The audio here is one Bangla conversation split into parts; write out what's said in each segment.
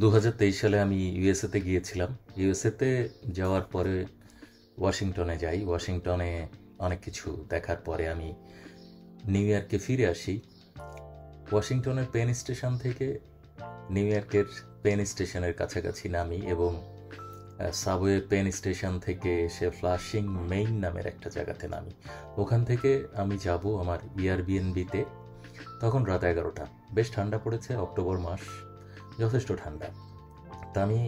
2023 সালে আমি ইউএসএতে গিয়েছিলাম। ইউএসএতে যাওয়ার পরে ওয়াশিংটনে যাই। ওয়াশিংটনে অনেক কিছু দেখার পরে আমি নিউ ইয়র্কে ফিরে আসি। ওয়াশিংটনের পেন স্টেশন থেকে নিউ ইয়র্কের পেন স্টেশনের কাছাকাছি নামি এবং সাবওয়ে পেন স্টেশন থেকে এসে ফ্লাশিং মেইন নামের একটা জায়গাতে নামি। ওখান থেকে আমি যাব আমার এয়ারবিএনবিতে। তখন রাত 11টা। বেশ ঠান্ডা পড়েছে, অক্টোবর মাস, যথেষ্ট ঠান্ডা। তা আমি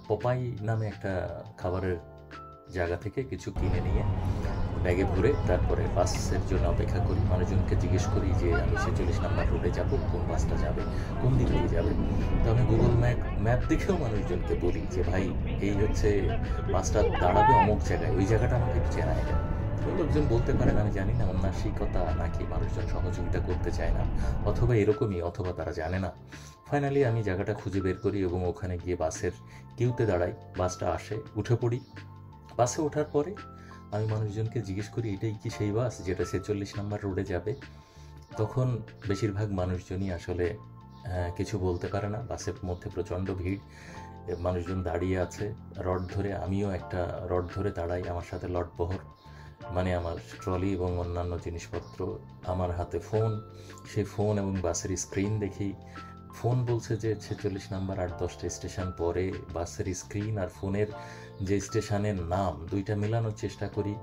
পপাই নামে একটা খাবারের জায়গা থেকে কিছু কিনে নিয়ে ব্যাগে ভরে তারপরে বাসের জন্য অপেক্ষা করি। মানুষজনকে জিজ্ঞেস করি যে আমি 46 নাম্বার রোডে যাব, কোন বাসটা যাবে, কোন দিক দিয়ে যাবে। তো আমি গুগল ম্যাপ দেখেও মানুষজনকে বলি যে ভাই এই হচ্ছে বাসটা দাঁড়াবে অমুক জায়গায়, ওই জায়গাটা আমাকে একটু চেনায় যায়। লোকজন বলতে পারেন আমি জানি না অন্যাসিকতা নাকি মানুষজন সহযোগিতা করতে চায় না, অথবা এরকমই, অথবা তারা জানে না। ফাইনালি আমি জায়গাটা খুঁজে বের করি এবং ওখানে গিয়ে বাসের কিউতে দাঁড়াই। বাসটা আসে, উঠে পড়ি। বাসে ওঠার পরে আমি মানুষজনকে জিজ্ঞেস করি এটাই কি সেই বাস যেটা 46 নাম্বার রোডে যাবে। তখন বেশিরভাগ মানুষজনই আসলে কিছু বলতে পারে না। বাসের মধ্যে প্রচণ্ড ভিড়, মানুষজন দাঁড়িয়ে আছে রড ধরে। আমিও একটা রড ধরে দাঁড়াই, আমার সাথে লটবহর, মানে আমার ট্রলি এবং অন্যান্য জিনিসপত্র, আমার হাতে ফোন। সেই ফোন এবং বাসের স্ক্রিন দেখি। ফোন বলছে যে 46 নাম্বার 8-10টা স্টেশন পরে। বাসের স্ক্রিন আর ফোনের যে স্টেশনের নাম দুইটা মেলানোর চেষ্টা করি।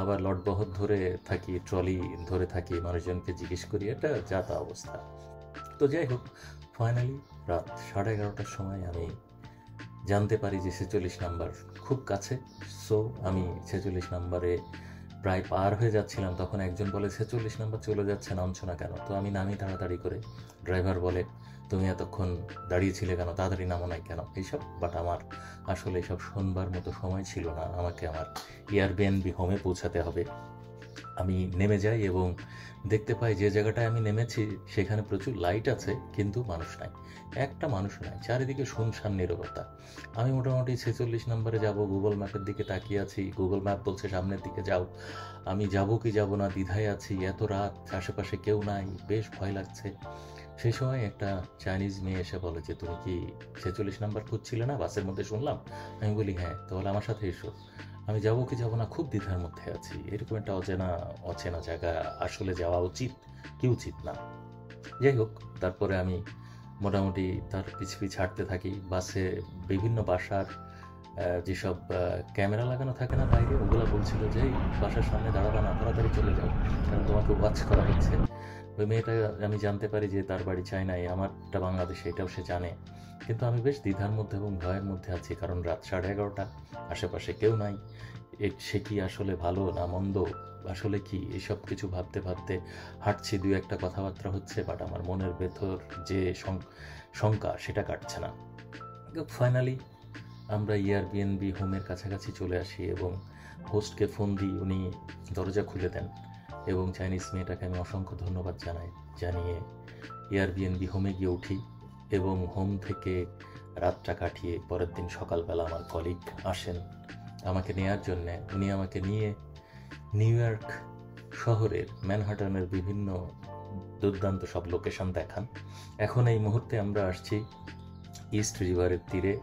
আবার লটবহর ধরে থাকি, ট্রলি ধরে থাকি, মানুষজনকে জিজ্ঞেস করি, এটা যা তা অবস্থা। তো যাই হোক, ফাইনালি রাত 11:30টার সময় আমি জানতে পারি যে 46 নাম্বার খুব কাছে। সো আমি 46 নাম্বারে প্রায় পার হয়ে যাচ্ছিলাম। তখন একজন বলে 46 নাম্বার চলে যাচ্ছে, নামছো না কেন? তো আমি নামি তাড়াতাড়ি করে। ড্রাইভার বলে তুমি এতক্ষণ দাঁড়িয়েছিলে কেন, তাড়াতাড়ি নামো নাই কেন, এইসব। বাট আমার আসলে এসব শোনবার মতো সময় ছিল না। আমাকে আমার এয়ারবিএনবি হোমে পৌঁছাতে হবে। আমি নেমে যাই এবং দেখতে পাই যে জায়গাটায় আমি নেমেছি সেখানে প্রচুর লাইট আছে, কিন্তু মানুষ নাই, একটা মানুষ নাই, চারিদিকে শুনশান নীরবতা। আমি মোটামুটি 46 নম্বরে যাব, গুগল ম্যাপের দিকে তাকিয়ে আছি। গুগল ম্যাপ বলছে সামনের দিকে যাও। আমি যাব কি যাব না দ্বিধায় আছি। এত রাত, আশেপাশে কেউ নাই, বেশ ভয় লাগছে। সেই সময় একটা চাইনিজ মেয়ে এসে বলে যে তুমি কি 46 নাম্বার খুঁজছিলে না, বাসের মধ্যে শুনলাম। আমি বলি হ্যাঁ, তাহলে আমার সাথে এসো। আমি যাবো কি যাবো না খুব দ্বিধার মধ্যে আছি। এরকম একটা অচেনা জায়গা আসলে যাওয়া উচিত কি উচিত না। যাই হোক, তারপরে আমি মোটামুটি তার পিছে পিছে হাঁটতে থাকি। বাসে বিভিন্ন বাসার যেসব ক্যামেরা লাগানো থাকে না বাইরে, ওগুলো বলছিল যে এই বাসার সামনে দাঁড়াবে না, তাড়াতাড়ি চলে যাও, কারণ তোমাকে ওয়াচ করা হচ্ছে। ওই মেয়েটা, আমি জানতে পারি যে তার বাড়ি চায়নায়, আমারটা বাংলাদেশে, এটাও সে জানে। কিন্তু আমি বেশ দ্বিধার মধ্যে এবং ভয়ের মধ্যে আছি, কারণ রাত 11:30, আশেপাশে কেউ নাই। সে কি আসলে ভালো না মন্দ, আসলে কি, এসব কিছু ভাবতে ভাবতে হাঁটছি। দুই একটা কথাবার্তা হচ্ছে, বাট আমার মনের ভেতর যে শঙ্কা সেটা কাটছে না। ফাইনালি আমরা এয়ারবিএনবি হোমের কাছাকাছি চলে আসি এবং হোস্টকে ফোন দিই। উনি দরজা খুলে দেন এবং চাইনিজ মেয়েটাকে আমি অসংখ্য ধন্যবাদ জানিয়ে এয়ারবিএনবি হোমে গিয়ে উঠি এবং হোম থেকে রাতটা কাটিয়ে পরের দিন সকালবেলা আমার কলিগ আসেন আমাকে নেওয়ার জন্যে। উনি আমাকে নিয়ে নিউ ইয়র্ক শহরের ম্যানহাটনের বিভিন্ন দুর্দান্ত সব লোকেশন দেখান। এখন এই মুহূর্তে আমরা আসছি ইস্ট রিভারের তীরে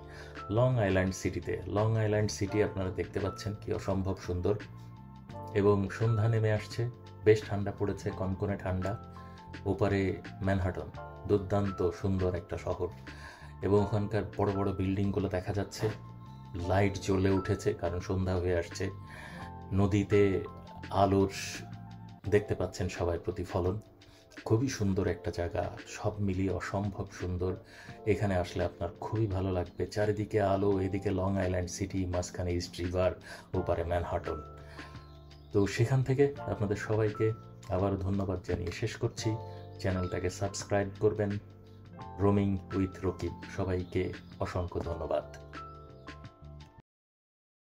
লং আইল্যান্ড সিটিতে। লং আইল্যান্ড সিটি আপনারা দেখতে পাচ্ছেন কি অসম্ভব সুন্দর, এবং সন্ধ্যা নেমে আসছে, বেশ ঠান্ডা পড়েছে, কনকনে ঠান্ডা। ওপারে ম্যানহাটন, দুর্দান্ত সুন্দর একটা শহর, এবং ওখানকার বড় বড় বিল্ডিংগুলো দেখা যাচ্ছে। লাইট জ্বলে উঠেছে কারণ সন্ধ্যা হয়ে আসছে। নদীতে আলোর দেখতে পাচ্ছেন সবাই প্রতিফলন। খুবই সুন্দর একটা জায়গা, সব মিলিয়ে অসম্ভব সুন্দর। এখানে আসলে আপনার খুবই ভালো লাগবে। চারিদিকে আলো, এদিকে লং আইল্যান্ড সিটি, মাঝখানে ইস্ট রিভার, ওপারে ম্যানহাটন। তো সেখান থেকে আপনাদের সবাইকে আবারও ধন্যবাদ জানিয়ে শেষ করছি। চ্যানেলটাকে সাবস্ক্রাইব করবেন। রোমিং উইথ রকিব, সবাইকে অসংখ্য ধন্যবাদ।